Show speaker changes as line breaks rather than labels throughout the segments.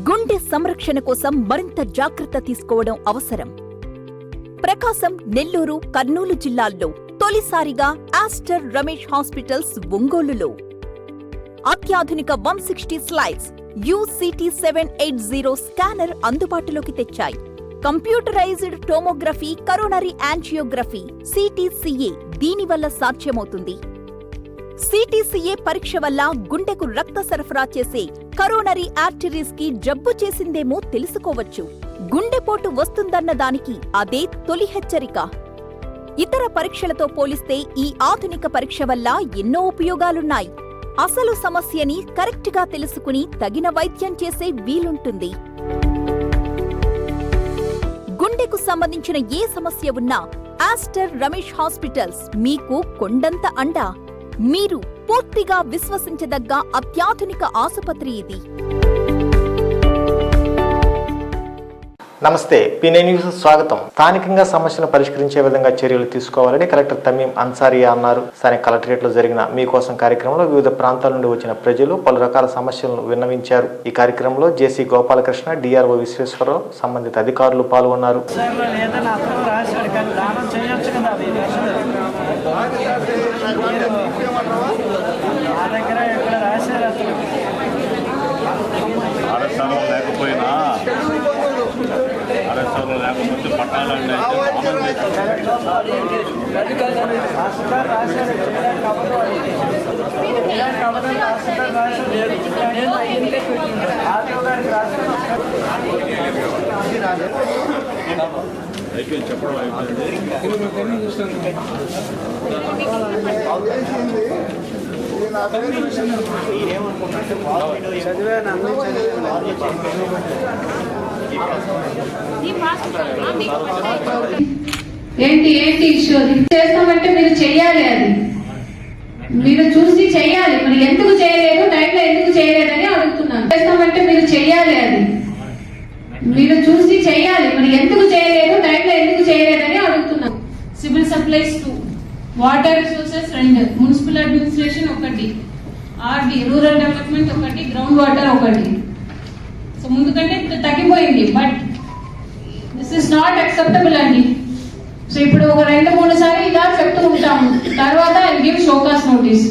గుండె సంరక్షణ కోసం మరింత జాగ్రత్త తీసుకోవడం అవసరం. ప్రకాశం, నెల్లూరు, కర్నూలు జిల్లాల్లో తొలిసారిగా ఆస్టర్ రమేష్ హాస్పిటల్స్ ఒంగోలులో అత్యాధునిక 160 స్లైడ్స్ UCT 780 స్కానర్ అందుబాటులోకి తెచ్చాయి. Computerized tomography, coronary angiography, CTCA దీనివల్ల సాధ్యమవుతుంది. CTCA పరీక్ష వల్ల గుండెకు రక్త సరఫరా చేసే కరోనరీ ఆర్టరీస్ కి జబ్బు చేసిందేమో తెలుసుకోవచ్చు. గుండెపోటు వస్తుందన్న దానికి అదే తొలి హెచ్చరిక. ఇతర పరీక్షలతో పోలిస్తే ఈ ఆధునిక పరీక్ష వల్ల ఎన్నో ఉపయోగాలున్నాయి. అసలు సమస్యని కరెక్ట్గా తెలుసుకుని తగిన వైద్యం చేసే వీలుంటుంది. గుండెకు సంబంధించిన ఏ సమస్య ఉన్నా ఆస్టర్ రమేష్ హాస్పిటల్స్ మీకు కొండంత అండా. మీరు పూర్తిగా విశ్వసించదగ్గ అత్యాధునిక ఆసుపత్రి ఇది.
నమస్తే, P9 న్యూస్ స్వాగతం. స్థానికంగా సమస్యలను పరిష్కరించే విధంగా చర్యలు తీసుకోవాలని కలెక్టర్ తమీం అన్సారియా అన్నారు. స్థానిక కలెక్టరేట్ లో జరిగిన మీకోసం కార్యక్రమంలో వివిధ ప్రాంతాల నుండి వచ్చిన ప్రజలు పలు రకాల సమస్యలను విన్నవించారు. ఈ కార్యక్రమంలో జేసీ గోపాలకృష్ణ, DRO విశ్వేశ్వరరావు, సంబంధిత అధికారులు పాల్గొన్నారు.
లేకపోతే పట్టాలండి అయిపోయింది చెప్పడం
ఏంటి ఇష్యూ చేస్తామంటే మీరు చెయ్యాలి, అది మీరు చూసి చెయ్యాలి. మరి ఎందుకు చేయలేదు, టైంలో ఎందుకు చేయలేదని అడుగుతున్నాను. చేస్తామంటే మీరు చెయ్యాలి, అది మీరు చూసి చెయ్యాలి. మరి ఎందుకు చేయలేదు, టైంలో ఎందుకు చేయలేదని అడుగుతున్నాను.
Civil supplies 2, water resources 2, municipal administration 1, RD rural development 1, ground water 1. So ముందు కంటే తగ్గిపోయింది, but this is not acceptable అండి. సో ఇప్పుడు ఒక 2-3 సార్లు ఇలా చెప్తూ ఉంటాము, తర్వాత ఐ గివ్ షోకాస్ నోటీస్.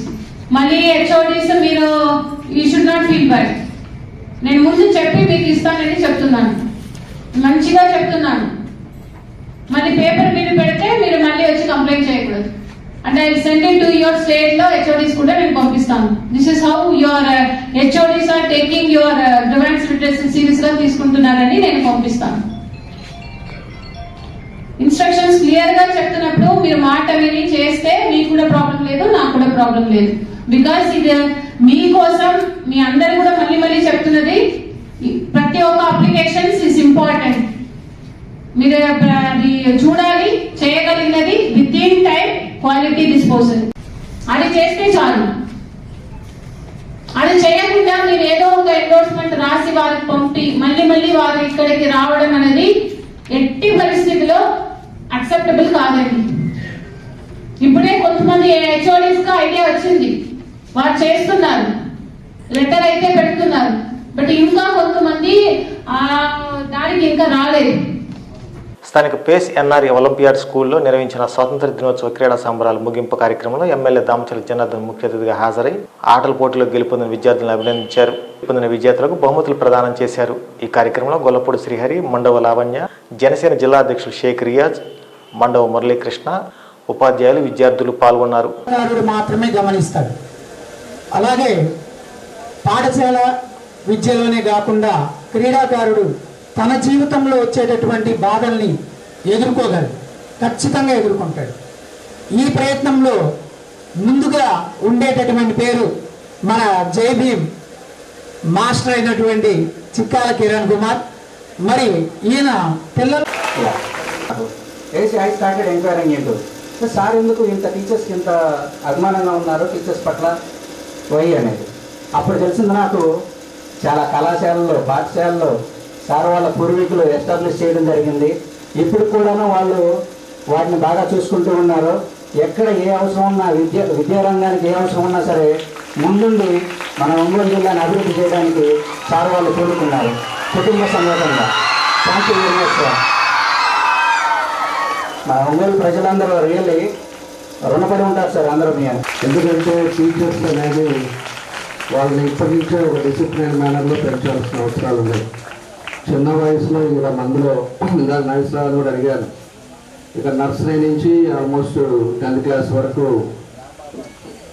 మళ్ళీ HODs మీరు you should not feel bad. నేను ముందు చెప్పి మీకు ఇస్తానని చెప్తున్నాను, మంచిగా చెప్తున్నాను. మళ్ళీ పేపర్ మీద పెడితే మీరు మళ్ళీ వచ్చి కంప్లైంట్ చేయకూడదు. అంటే I send it to your state లో HODs కూడా నేను పంపిస్తాను. This is how your HODs are taking your grievance redressal serious గా తీసుకుంటున్నారని నేను పంపిస్తాను. ఇన్స్ట్రక్షన్స్ క్లియర్ గా చెప్తున్నప్పుడు మీరు మాట విని చేస్తే మీకు కూడా ప్రాబ్లం లేదు, నాకు కూడా ప్రాబ్లం లేదు. బికాస్ ఇది మీకోసం, మీ అందరు కూడా మళ్ళీ చెప్తున్నది, ప్రతి ఒక్క అప్లికేషన్స్ ఇస్ ఇంపార్టెంట్. మీరు అది చూడాలి, చేయగలిగినది within time quality disposal అది చేస్తే చాలు. అది చేయకుండా మీరు ఏదో ఒక ఎండోర్స్మెంట్ రాసి వారికి పంపి మళ్ళీ వారు ఇక్కడికి రావడం అనేది ఎట్టి పరిస్థితిలో అక్సెప్టబుల్ కాదండి. ఇప్పుడే కొంతమంది HODs గా ఐడియా వచ్చింది, వారు చేస్తున్నారు, లెటర్ అయితే పెడుతున్నారు, బట్ ఇంకా కొంతమంది దానికి ఇంకా రాలేదు.
స్థానిక పేస్ NRE ఒలింపియాడ్ స్కూల్లో నిర్వహించిన స్వాతంత్ర దినోత్సవ క్రీడా సంబరాల ముగింపు కార్యక్రమంలో ఎమ్మెల్యే దామచర్ల జనార్దన్ ముఖ్య అతిథిగా హాజరై ఆటల పోటీలో గెలుపొందిన విద్యార్థులను అభినందించారు. గెలుపొందిన విద్యార్థులకు బహుమతులు ప్రదానం చేశారు. ఈ కార్యక్రమంలో గొల్లపూడి శ్రీహరి, మండవ లావణ్య, జనసేన జిల్లా అధ్యక్షులు షేక్ రియాజ్, మండవ మురళీకృష్ణ, ఉపాధ్యాయులు, విద్యార్థులు పాల్గొన్నారు.
మాత్రమే గమనిస్తాడు. అలాగే పాఠశాల విద్యలోనే కాకుండా క్రీడాకారుడు తన జీవితంలో వచ్చేటటువంటి బాధల్ని ఎదుర్కోగలడు, ఖచ్చితంగా ఎదుర్కొంటాడు. ఈ ప్రయత్నంలో ముందుగా ఉండేటటువంటి పేరు మన జై భీమ్ మాస్టర్ అయినటువంటి చిక్కాల కిరణ్ కుమార్. మరి ఈయన పిల్లలు
ఐ స్టార్టెడ్ ఎంక్వైరింగ్ ఏంటో సార్ ఎందుకు ఇంత టీచర్స్కి ఇంత అభిమానంగా ఉన్నారు, టీచర్స్ పట్ల వై అనేది. అప్పుడు తెలిసింది నాకు, చాలా కళాశాలలో, పాఠశాలలో సార్ వాళ్ళ పూర్వీకులు ఎస్టాబ్లిష్ చేయడం జరిగింది. ఇప్పుడు కూడాను వాళ్ళు వాటిని బాగా చూసుకుంటూ ఉన్నారు. ఎక్కడ ఏ అవసరం ఉన్నా, విద్యారంగానికి ఏ అవసరం ఉన్నా సరే ముందుండి మన ఒంగోలు జిల్లాను అభివృద్ధి చేయడానికి సార్ వాళ్ళు కోరుకున్నారు కుటుంబ సమేతంగా. Thank you very much sir. మా ఒంగోలు ప్రజలందరూ రియల్లీ రుణపడి ఉంటారు సార్ అందరూ మీ.
ఎందుకంటే టీచర్స్ అనేది వాళ్ళని ఇప్పటి నుంచే ఒక డిసిప్లిన్ మేనర్లో పెంచాల్సిన అవసరాలు ఉన్నాయి. చిన్న వయసులో ఇక్కడ మందులో ఇందాక నైస్రాలు కూడా అడిగాను, ఇక్కడ నర్సరీ నుంచి ఆల్మోస్ట్ 10th క్లాస్ వరకు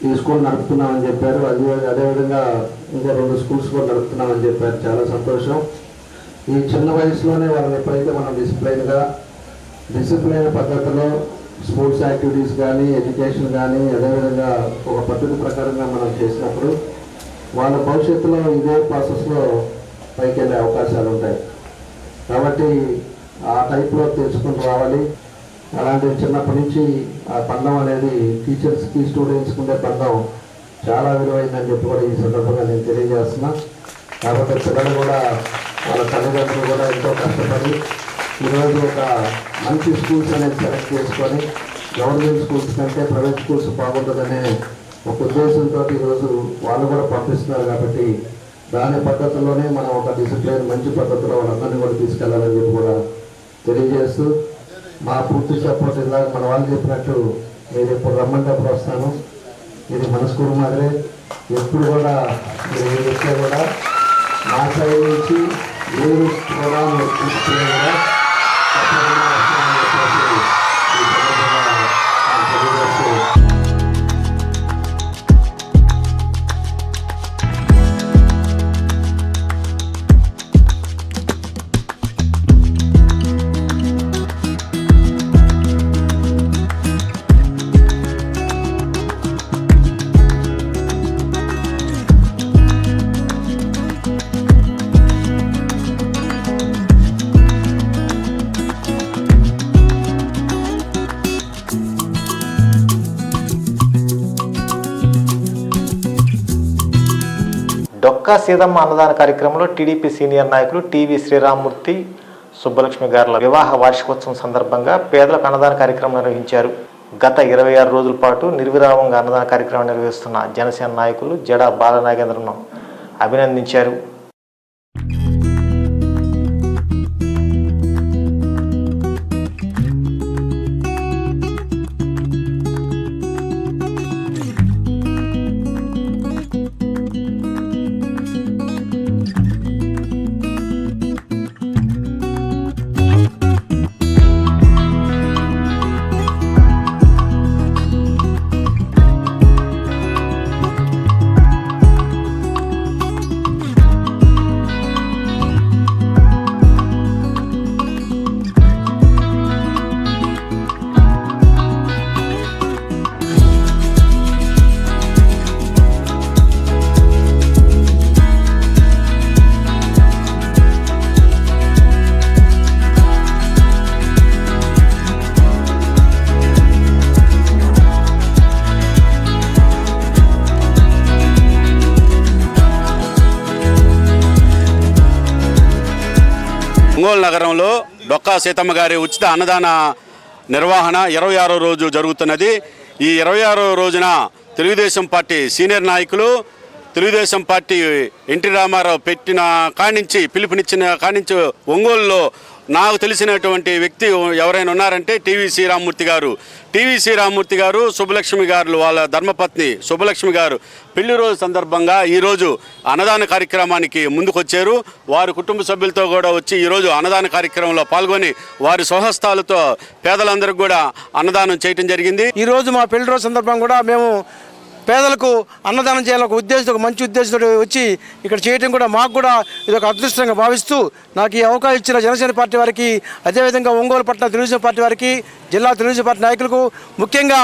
ఈ స్కూల్ నడుపుతున్నామని చెప్పారు. అదేవిధంగా ఇంకా 2 స్కూల్స్ కూడా నడుపుతున్నామని చెప్పారు. చాలా సంతోషం. ఈ చిన్న వయసులోనే వాళ్ళని ఎప్పుడైతే మనం డిసిప్లైన్ పద్ధతిలో స్పోర్ట్స్ యాక్టివిటీస్ కానీ ఎడ్యుకేషన్ కానీ అదేవిధంగా ఒక పద్ధతి ప్రకారంగా మనం చేసినప్పుడు వాళ్ళ భవిష్యత్తులో ఇదే ప్రాసెస్లో పైకి వెళ్ళే అవకాశాలు ఉంటాయి. కాబట్టి ఆ టైప్లో తెలుసుకుని రావాలి. అలాంటి చిన్నప్పటి నుంచి ఆ బంధం అనేది టీచర్స్కి స్టూడెంట్స్కి ఉండే బంధం చాలా విలువైందని చెప్పి కూడా ఈ సందర్భంగా నేను తెలియజేస్తున్నా. కాబట్టి పిల్లలు కూడా వాళ్ళ తల్లిదండ్రులు కూడా ఎంతో కష్టపడి ఈరోజు ఒక మంచి స్కూల్స్ అనేది సెలెక్ట్ చేసుకొని గవర్నమెంట్ స్కూల్స్ కంటే ప్రైవేట్ స్కూల్స్ బాగుంటుందనే ఒక ఉద్దేశంతో ఈరోజు వాళ్ళు కూడా పంపిస్తున్నారు. కాబట్టి దాని పద్ధతిలోనే మనం ఒక డిసిప్లిన్ మంచి పద్ధతిలో వాళ్ళందరినీ కూడా తీసుకెళ్లాలని చెప్పి కూడా తెలియజేస్తూ మా పూర్తి సపోర్ట్ ఇందాక మన వాళ్ళు చెప్పినట్టు మీరు ఎప్పుడు రమ్మంటే అప్పుడు వస్తాను. ఇది మన స్కూల్ మాదిరే ఎప్పుడు కూడా మీరు ఏ చెప్తే కూడా మా సైడ్ నుంచి మీరు కూడా మీరు తీసుకునే కూడా తప్పకుండా వస్తామని చెప్పేసి ఈ సందర్భంగా తెలియజేస్తూ
డొక్కా సీతమ్మ అన్నదాన కార్యక్రమంలో టీడీపీ సీనియర్ నాయకులు టీవీ శ్రీరామ్మూర్తి, సుబ్బలక్ష్మి గారుల వివాహ వార్షికోత్సవం సందర్భంగా పేదలకు అన్నదాన కార్యక్రమం నిర్వహించారు. గత 26 రోజుల పాటు నిర్విరామంగా అన్నదాన కార్యక్రమం నిర్వహిస్తున్న జనసేన నాయకులు జడా బాలనాగేంద్రను అభినందించారు.
ఒంగోలు నగరంలో డొక్కా సీతమ్మ గారి ఉచిత అన్నదాన నిర్వహణ 26వ రోజు జరుగుతున్నది. ఈ 26వ రోజున తెలుగుదేశం పార్టీ సీనియర్ నాయకులు, తెలుగుదేశం పార్టీ ఎన్టీ రామారావు పెట్టిన కానించి పిలుపునిచ్చిన కానించి ఒంగోలులో నాకు తెలిసినటువంటి వ్యక్తి ఎవరైనా ఉన్నారంటే టీవీ శ్రీరామ్మూర్తి గారు. టీవీ శ్రీరామ్మూర్తి గారు, సుబ్బలక్ష్మి గారు వాళ్ళ ధర్మపత్ని సుబ్బలక్ష్మి గారు పెళ్లి రోజు సందర్భంగా ఈరోజు అన్నదాన కార్యక్రమానికి ముందుకొచ్చారు. వారి కుటుంబ సభ్యులతో కూడా వచ్చి ఈరోజు అన్నదాన కార్యక్రమంలో పాల్గొని వారి స్వహస్తాలతో పేదలందరికీ కూడా అన్నదానం చేయడం జరిగింది.
ఈరోజు మా పెళ్లి రోజు సందర్భంగా కూడా మేము పేదలకు అన్నదానం చేయాలని ఒక ఉద్దేశంతో, ఒక మంచి ఉద్దేశంతో వచ్చి ఇక్కడ చేయడం కూడా మాకు కూడా ఇది ఒక అదృష్టంగా భావిస్తూ నాకు ఈ అవకాశం ఇచ్చిన జనసేన పార్టీ వారికి, అదేవిధంగా ఒంగోలు పట్టణ తెలుగుదేశం పార్టీ వారికి, జిల్లా తెలుగుదేశం పార్టీ నాయకులకు, ముఖ్యంగా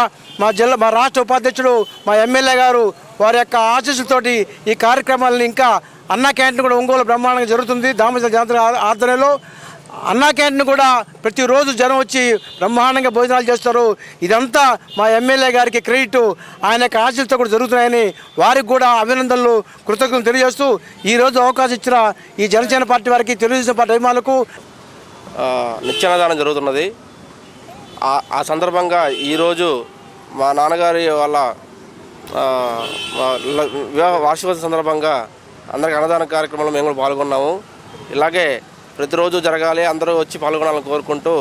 మా రాష్ట్ర ఉపాధ్యక్షుడు మా ఎమ్మెల్యే గారు వారి యొక్క ఆశీస్సులతోటి ఈ కార్యక్రమాలను ఇంకా అన్నా క్యాంటీన్ కూడా ఒంగోలు బ్రహ్మాండంగా జరుగుతుంది. దామోదర జాతర ఆధ్వర్యంలో అన్నా క్యాంటీన్ కూడా ప్రతిరోజు జనం వచ్చి బ్రహ్మాండంగా భోజనాలు చేస్తారు. ఇదంతా మా ఎమ్మెల్యే గారికి క్రెడిట్, ఆయన యొక్క ఆశీస్సులతో కూడా జరుగుతున్నాయని వారికి కూడా అభినందనలు, కృతజ్ఞతలు తెలియజేస్తూ ఈరోజు అవకాశం ఇచ్చిన ఈ జనసేన పార్టీ వారికి, తెలుగుదేశం పార్టీ అభిమానులకు
నిత్యాన్నదానం జరుగుతున్నది. ఆ సందర్భంగా ఈరోజు మా నాన్నగారి వాళ్ళ వివాహ వార్షికోత్సవం సందర్భంగా అందరికి అన్నదాన కార్యక్రమంలో మేము కూడా పాల్గొన్నాము. ఇలాగే ప్రతిరోజు జరగాలి, అందరూ వచ్చి పాల్గొనాలని కోరుకుంటూ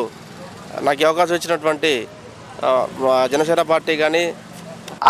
నాకు ఈ అవకాశం ఇచ్చినటువంటి జనసేన పార్టీ కానీ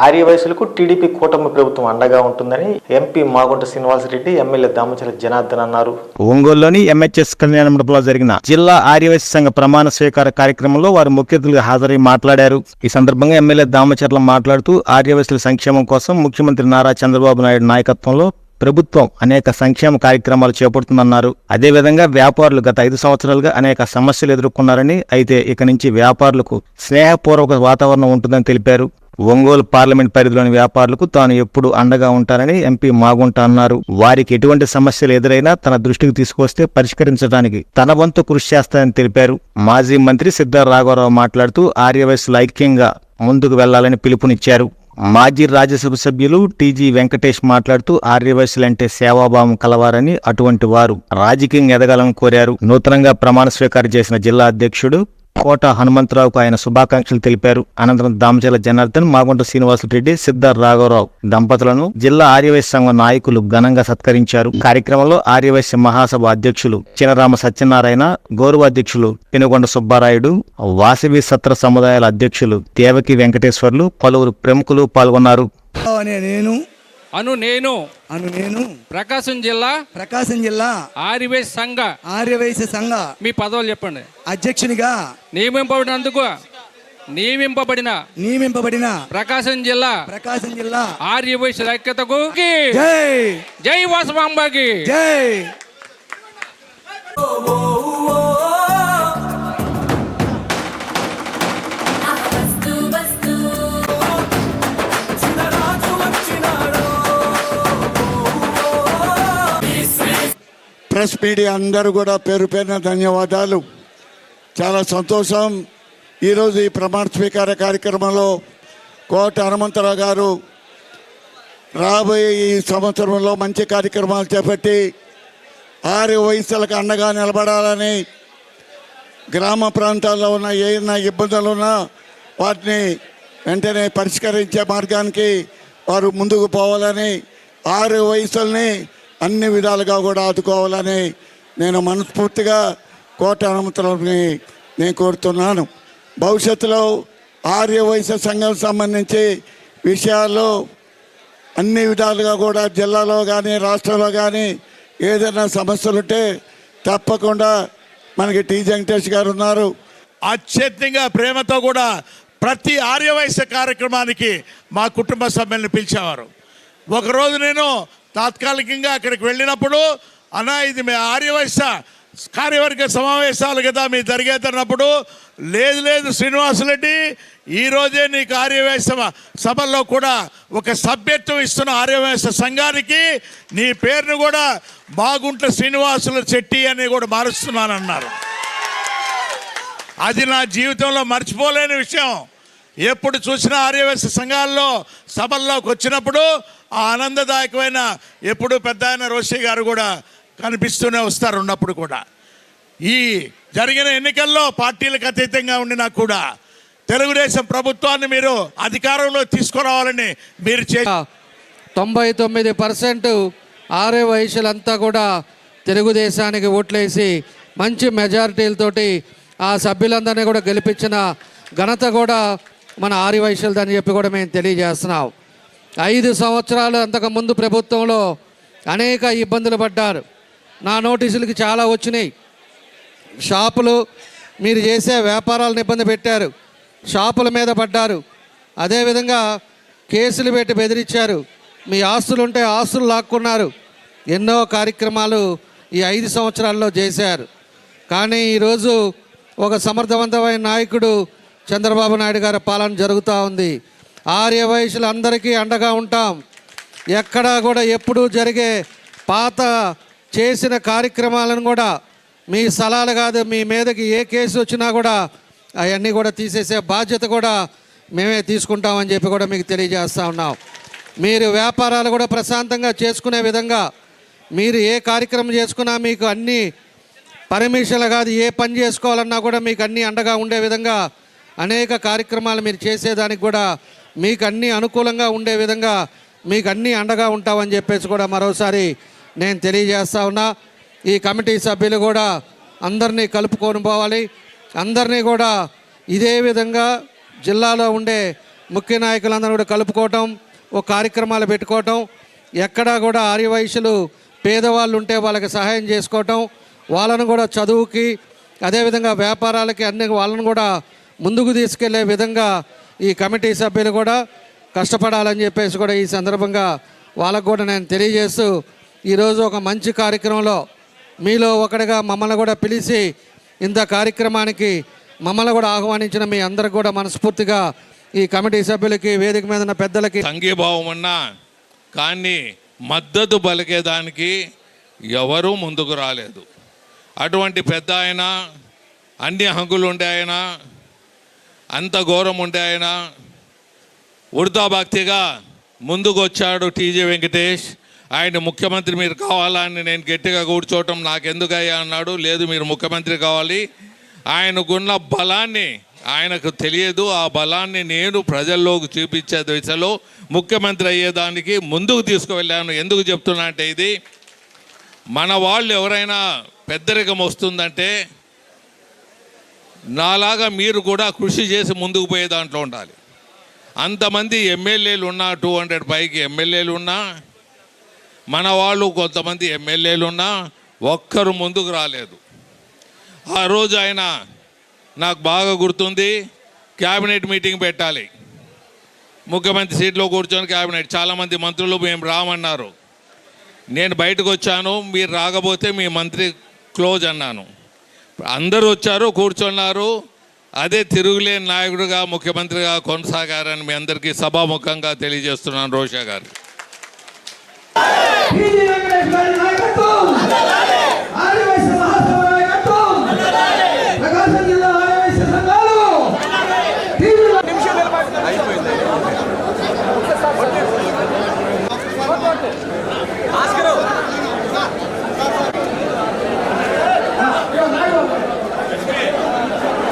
ఆర్య వయసులకు టీడీపీ కూటమి ప్రభుత్వం అండగా ఉంటుందని ఎంపీ మాగుంట శ్రీనివాసరెడ్డి, ఎమ్మెల్యే దామచల జనార్దన్ అన్నారు.
ఒంగోలులోని ఎంహెచ్ఎస్ కళ్యాణ మండపంలో జరిగిన జిల్లా ఆర్యవైశ్య సంఘ ప్రమాణ స్వీకార కార్యక్రమంలో వారు ముఖ్య అతిథులుగా హాజరై మాట్లాడారు. ఈ సందర్భంగా ఎమ్మెల్యే దామచర్ల మాట్లాడుతూ ఆర్యవైశ్యుల సంక్షేమం కోసం ముఖ్యమంత్రి నారా చంద్రబాబు నాయుడు నాయకత్వంలో ప్రభుత్వం అనేక సంక్షేమ కార్యక్రమాలు చేపడుతుందన్నారు. అదేవిధంగా వ్యాపారులు గత 5 సంవత్సరాలుగా అనేక సమస్యలు ఎదుర్కొన్నారని, అయితే ఇక నుంచి వ్యాపారులకు స్నేహపూర్వక వాతావరణం ఉంటుందని తెలిపారు. ఒంగోలు పార్లమెంట్ పరిధిలోని వ్యాపారులకు తాను ఎప్పుడు అండగా ఉంటానని ఎంపీ మాగుంట అన్నారు. వారికి ఎటువంటి సమస్యలు ఎదురైనా తన దృష్టికి తీసుకొస్తే పరిష్కరించడానికి తన వంతు కృషి చేస్తానని తెలిపారు. మాజీ మంత్రి సిద్ధార్ రాఘవరావు మాట్లాడుతూ ఆర్యవైశ్యులు ఐక్యంగా ముందుకు వెళ్లాలని పిలుపునిచ్చారు. మాజీ రాజ్యసభ సభ్యులు టీజీ వెంకటేష్ మాట్లాడుతూ ఆర్యవైశ్యులంటే సేవాభావం కలవారని, అటువంటి వారు రాజకీయంగా ఎదగాలని కోరారు. నూతనంగా ప్రమాణ స్వీకారం చేసిన జిల్లా అధ్యక్షుడు కోట హనుమంతరావుకు ఆయన శుభాకాంక్షలు తెలిపారు. అనంతరం దామచల జనార్దన్, మాగుంట శ్రీనివాసరెడ్డి, సిద్ధార్ రాఘవరావు దంపతులను జిల్లా ఆర్యవైశ్య సంఘ నాయకులు ఘనంగా సత్కరించారు. కార్యక్రమంలో ఆర్యవైశ్య మహాసభ అధ్యక్షులు చినరామ సత్యనారాయణ, గౌరవ అధ్యక్షులు పెనుగొండ సుబ్బారాయుడు, వాసవి సత్ర సముదాయాల అధ్యక్షులు దేవకి వెంకటేశ్వర్లు, పలువురు ప్రముఖులు పాల్గొన్నారు.
నేను ప్రకాశం జిల్లా ఆర్యవైశ్య సంఘ మీ పదవులు చెప్పండి. అధ్యక్షునిగా నియమింపబడిన ప్రకాశం జిల్లా ఆర్యవైశ్య ఐక్యతకు జై వాసవాంబకి జై.
ప్రెస్ మీడియా అందరూ కూడా పేరు పేరున ధన్యవాదాలు. చాలా సంతోషం. ఈరోజు ఈ ప్రమాణ స్వీకార కార్యక్రమంలో కోట హనుమంతరావు గారు రాబోయే ఈ సంవత్సరంలో మంచి కార్యక్రమాలు చేపట్టి ఆర్యవైశ్యులకు అండగా నిలబడాలని, గ్రామ ప్రాంతాల్లో ఉన్న ఏమైనా ఇబ్బందులున్నా వాటిని వెంటనే పరిష్కరించే మార్గానికి వారు ముందుకు పోవాలని, ఆర్యవైశ్యుల్ని అన్ని విధాలుగా కూడా ఆదుకోవాలని నేను మనస్ఫూర్తిగా కోట హనుమంతరావుని నేను కోరుతున్నాను. భవిష్యత్తులో ఆర్యవైశ్య సంఘం సంబంధించి విషయాల్లో అన్ని విధాలుగా కూడా జిల్లాలో కానీ రాష్ట్రంలో కానీ ఏదైనా సమస్యలుంటే తప్పకుండా మనకి టీ వెంకటేష్ గారు ఉన్నారు.
అత్యంతంగా ప్రేమతో కూడా ప్రతి ఆర్యవైశ్య కార్యక్రమానికి మా కుటుంబ సభ్యులను పిలిచేవారు. ఒకరోజు నేను తాత్కాలికంగా అక్కడికి వెళ్ళినప్పుడు, అన్నా ఇది మీ ఆర్యవైశ్య కార్యవర్గ సమావేశాలు కదా మీ జరిగేదన్నప్పుడు, లేదు శ్రీనివాసరెడ్డి ఈరోజే నీకు ఆర్యవైశ్య సభల్లో కూడా ఒక సభ్యత్వం ఇస్తున్న ఆర్యవైశ్య సంఘానికి నీ పేరును కూడా మాగుంట శ్రీనివాసుల చెట్టి అని కూడా మారుస్తున్నానన్నారు. అది నా జీవితంలో మర్చిపోలేని విషయం. ఎప్పుడు చూసినా ఆర్యవైశ్య సంఘాల్లో సభల్లోకి వచ్చినప్పుడు ఆ ఆనందదాయకమైన, ఎప్పుడు పెద్ద ఆయన రోషి గారు కూడా కనిపిస్తూనే వస్తారు ఉన్నప్పుడు కూడా. ఈ జరిగిన ఎన్నికల్లో పార్టీలకు అతీతంగా ఉండినా కూడా తెలుగుదేశం ప్రభుత్వాన్ని మీరు అధికారంలో తీసుకురావాలని మీరు
99% ఆర్యవైశ్యులంతా కూడా తెలుగుదేశానికి ఓట్లేసి మంచి మెజారిటీలతోటి ఆ సభ్యులందరినీ కూడా గెలిపించిన ఘనత కూడా మన ఆర్యవైశ్యులదని చెప్పి కూడా మేము తెలియజేస్తున్నాం. 5 సంవత్సరాలు అంతకుముందు ప్రభుత్వంలో అనేక ఇబ్బందులు పడ్డారు. నా నోటీసులకి చాలా వచ్చినాయి. షాపులు, మీరు చేసే వ్యాపారాలను ఇబ్బంది పెట్టారు, షాపుల మీద పడ్డారు. అదేవిధంగా కేసులు పెట్టి బెదిరించారు, మీ ఆస్తులు ఉంటే ఆస్తులు లాక్కున్నారు. ఎన్నో కార్యక్రమాలు ఈ 5 సంవత్సరాల్లో చేశారు. కానీ ఈరోజు ఒక సమర్థవంతమైన నాయకుడు చంద్రబాబు నాయుడు గారి పాలన జరుగుతూ ఉంది. ఆర్యవైశ్యులందరికీ అండగా ఉంటాం. ఎక్కడా కూడా ఎప్పుడూ జరిగే పాత చేసిన కార్యక్రమాలను కూడా, మీ స్థలాలు కాదు, మీ మీదకి ఏ కేసు వచ్చినా కూడా అవన్నీ కూడా తీసేసే బాధ్యత కూడా మేమే తీసుకుంటామని చెప్పి కూడా మీకు తెలియజేస్తూ ఉన్నాం. మీరు వ్యాపారాలు కూడా ప్రశాంతంగా చేసుకునే విధంగా, మీరు ఏ కార్యక్రమం చేసుకున్నా మీకు అన్ని పర్మిషన్లు కాదు, ఏ పని చేసుకోవాలన్నా కూడా మీకు అన్నీ అండగా ఉండే విధంగా అనేక కార్యక్రమాలు మీరు చేసేదానికి కూడా మీకు అన్నీ అనుకూలంగా ఉండే విధంగా మీకు అన్నీ అండగా ఉంటామని చెప్పేసి కూడా మరోసారి నేను తెలియజేస్తా ఉన్నా. ఈ కమిటీ సభ్యులు కూడా అందరినీ కలుపుకొని పోవాలి. అందరినీ కూడా ఇదే విధంగా జిల్లాలో ఉండే ముఖ్య నాయకులందరూ కూడా కలుపుకోవటం, ఒక కార్యక్రమాలు పెట్టుకోవటం, ఎక్కడా కూడా ఆర్యవైశ్యులు పేదవాళ్ళు ఉంటే వాళ్ళకి సహాయం చేసుకోవటం, వాళ్ళను కూడా చదువుకి అదేవిధంగా వ్యాపారాలకి అన్ని వాళ్ళను కూడా ముందుకు తీసుకెళ్లే విధంగా ఈ కమిటీ సభ్యులు కూడా కష్టపడాలని చెప్పేసి కూడా ఈ సందర్భంగా వాళ్ళకు కూడా నేను తెలియజేస్తూ, ఈరోజు ఒక మంచి కార్యక్రమంలో మీలో ఒకటిగా మమ్మల్ని కూడా పిలిచి ఇంత కార్యక్రమానికి మమ్మల్ని కూడా ఆహ్వానించిన మీ అందరికి కూడా మనస్ఫూర్తిగా ఈ కమిటీ సభ్యులకి, వేదిక మీద ఉన్న పెద్దలకి
సంఘీభావం ఉన్నా కానీ మద్దతు పలికేదానికి ఎవరూ ముందుకు రాలేదు. అటువంటి పెద్ద ఆయన, అన్ని హంగులు ఉండే ఆయన, అంత ఘోరం ఉండే ఆయన వృధాభక్తిగా ముందుకు వచ్చాడు టీజీ వెంకటేష్. ఆయన ముఖ్యమంత్రి మీరు కావాలని నేను గట్టిగా కూర్చోవటం నాకెందుకయ్యా అన్నాడు. లేదు, మీరు ముఖ్యమంత్రి కావాలి. ఆయనకున్న బలాన్ని ఆయనకు తెలియదు. ఆ బలాన్ని నేను ప్రజల్లోకి చూపించే దిశలో ముఖ్యమంత్రి అయ్యేదానికి ముందుకు తీసుకువెళ్ళాను. ఎందుకు చెప్తున్నా అంటే, ఇది మన వాళ్ళు ఎవరైనా పెద్దరికం వస్తుందంటే నాలాగా మీరు కూడా కృషి చేసి ముందుకు పోయే దాంట్లో ఉండాలి. అంతమంది ఎమ్మెల్యేలు ఉన్నా, 200 పైకి ఎమ్మెల్యేలు ఉన్నా, మన వాళ్ళు కొంతమంది ఎమ్మెల్యేలు ఉన్నా ఒక్కరు ముందుకు రాలేదు. ఆ రోజు ఆయన నాకు బాగా గుర్తుంది, క్యాబినెట్ మీటింగ్ పెట్టాలి, ముఖ్యమంత్రి సీట్లో కూర్చొని క్యాబినెట్, చాలామంది మంత్రులు మేము రామన్నారు. నేను బయటకు వచ్చాను, మీరు రాకపోతే మీ మంత్రి క్లోజ్ అన్నాను. అందరూ వచ్చారు, కూర్చున్నారు. అదే తిరుగులేని నాయకుడిగా ముఖ్యమంత్రిగా కొనసాగారని మీ అందరికీ సభాముఖంగా తెలియజేస్తున్నాను. రోషా గారు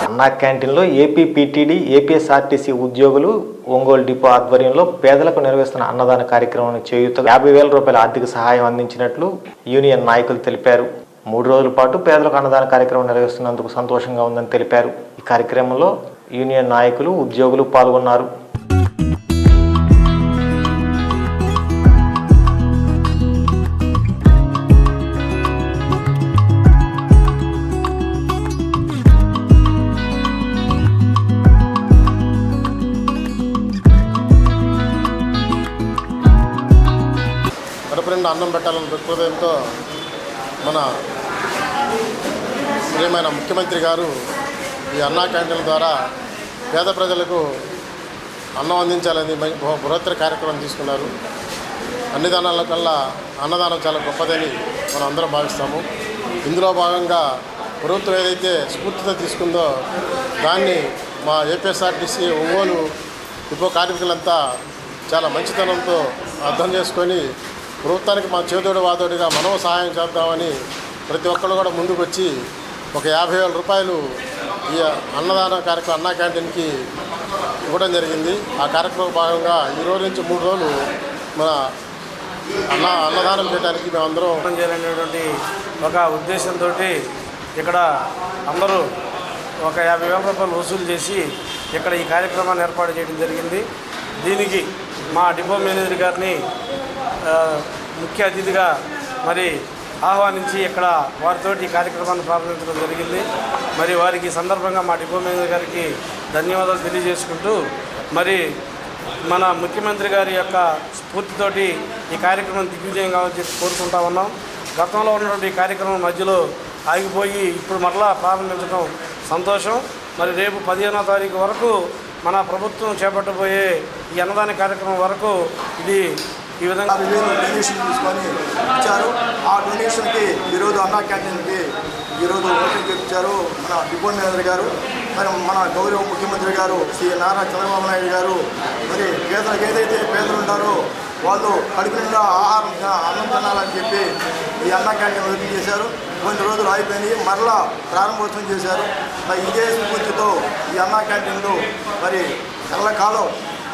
అన్నా క్యాంటీన్లో ఏపీ పీటీడీ, ఏపీఎస్ఆర్టీసీ ఉద్యోగులు ఒంగోలు డిపో ఆధ్వర్యంలో పేదలకు నిర్వహిస్తున్న అన్నదాన కార్యక్రమానికి చేయూత 50,000 రూపాయల ఆర్థిక సహాయం అందించినట్లు యూనియన్ నాయకులు తెలిపారు. 3 రోజుల పాటు పేదలకు అన్నదాన కార్యక్రమం నిర్వహిస్తున్నందుకు సంతోషంగా ఉందని తెలిపారు. ఈ కార్యక్రమంలో యూనియన్ నాయకులు, ఉద్యోగులు పాల్గొన్నారు.
అన్నం పెట్టాలని దృక్పథంతో మన ప్రియమైన ముఖ్యమంత్రి గారు ఈ అన్నా క్యాంటీన్ల ద్వారా పేద ప్రజలకు అన్నం అందించాలని బృహత్తర కార్యక్రమం తీసుకున్నారు. అన్ని దానాల కల్లా అన్నదానం చాలా గొప్పదని మనం అందరం భావిస్తాము. ఇందులో భాగంగా ప్రభుత్వం ఏదైతే స్ఫూర్తితో తీసుకుందో దాన్ని మా ఏపీఎస్ఆర్టీసీ ఒంగోలు డిపో కార్మికులంతా చాలా మంచితనంతో అర్థం చేసుకొని ప్రభుత్వానికి మా చేదోడు వాదోడిగా మనం సహాయం చేద్దామని ప్రతి ఒక్కరు కూడా ముందుకు వచ్చి ఒక 50,000 రూపాయలు ఈ అన్నదాన కార్యక్రమం అన్నా క్యాంటీన్కి ఇవ్వడం జరిగింది. ఆ కార్యక్రమం భాగంగా ఈ రోజు నుంచి 3 రోజులు మన అన్నదానం చేయడానికి మేమందరం
చేయాలనేటువంటి ఒక ఉద్దేశంతో ఇక్కడ అందరూ ఒక 50,000 రూపాయలు వసూలు చేసి ఇక్కడ ఈ కార్యక్రమాన్ని ఏర్పాటు చేయడం జరిగింది. దీనికి మా డిపో మేనేజర్ గారిని ముఖ్య అతిథిగా మరి ఆహ్వానించి ఇక్కడ వారితో ఈ కార్యక్రమాన్ని ప్రారంభించడం జరిగింది. మరి వారికి సందర్భంగా మా డిపో మేనేజర్ గారికి ధన్యవాదాలు తెలియజేసుకుంటూ, మరి మన ముఖ్యమంత్రి గారి యొక్క స్ఫూర్తితోటి ఈ కార్యక్రమం దిగ్విజయం కావాలని చెప్పి కోరుకుంటా ఉన్నాం. గతంలో ఉన్నటువంటి కార్యక్రమం మధ్యలో ఆగిపోయి ఇప్పుడు మరలా ప్రారంభించడం సంతోషం. మరి రేపు 15వ తారీఖు వరకు మన ప్రభుత్వం చేపట్టబోయే ఈ అన్నదాన కార్యక్రమం వరకు ఇది ఈ విధంగా
డొనేషన్ తీసుకొని ఇచ్చారు. ఆ డొనేషన్కి ఈరోజు అన్నా క్యాంటీన్కి ఈరోజు ఓపెనింగ్ ఇచ్చారు మన డిపో మేనేజర్ గారు. మరి మన గౌరవ ముఖ్యమంత్రి గారు శ్రీ నారా చంద్రబాబు నాయుడు గారు మరి పేదలకు ఏదైతే పేదలు ఉంటారో వాళ్ళు కడుపు నిండా ఆహారం అన్నం తినాలని చెప్పి ఈ అన్నా క్యాంటీన్ ఓపెన్ చేశారు. కొన్ని రోజులు అయిపోయినాయి, మరలా ప్రారంభోత్సవం చేశారు. మరి ఇదే స్ఫూర్తితో ఈ అన్నా క్యాంటీన్లు మరి ఎల్లకాలం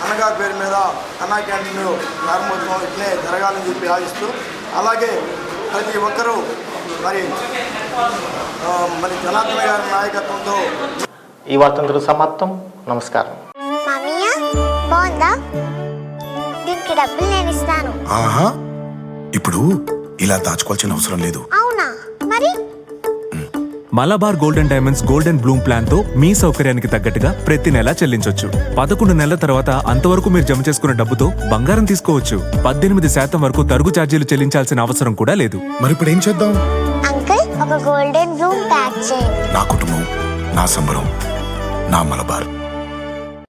అన్నగారి పేరు మీద అన్నా క్యాంటీన్ ప్రారంభోత్సవం ఇట్లే జరగాలని చెప్పి ఆశిస్తూ, అలాగే ప్రతి ఒక్కరూ మరి జనార్దన గారి నాయకత్వంతో.
ఈ వార్తంతో సమాప్తం. నమస్కారం.
బాగుందా? దీనికి డబ్బులు నేను ఇస్తాను.
ఆహా, ఇప్పుడు ఇలా దాచుకోవాల్సిన అవసరం లేదు.
అవునా? మరి
Malabar golden diamonds golden Bloom plan తో మీ సౌకర్యానికి తగ్గట్టుగా ప్రతి నెల చెల్లించొచ్చు. 11 నెలల తర్వాత అంతవరకు మీరు జమ చేసుకున్న డబ్బుతో బంగారం తీసుకోవచ్చు. 18% వరకు తరుగు ఛార్జీలు చెల్లించాల్సిన అవసరం కూడా లేదు.
మరి ఇప్పుడు ఏం చేద్దాం?
అంకుల్, ఒక గోల్డెన్ బ్లూమ్ ప్యాక్ చేయండి.
నా కుటుంబం, నా సంబరం, నా మలబార్.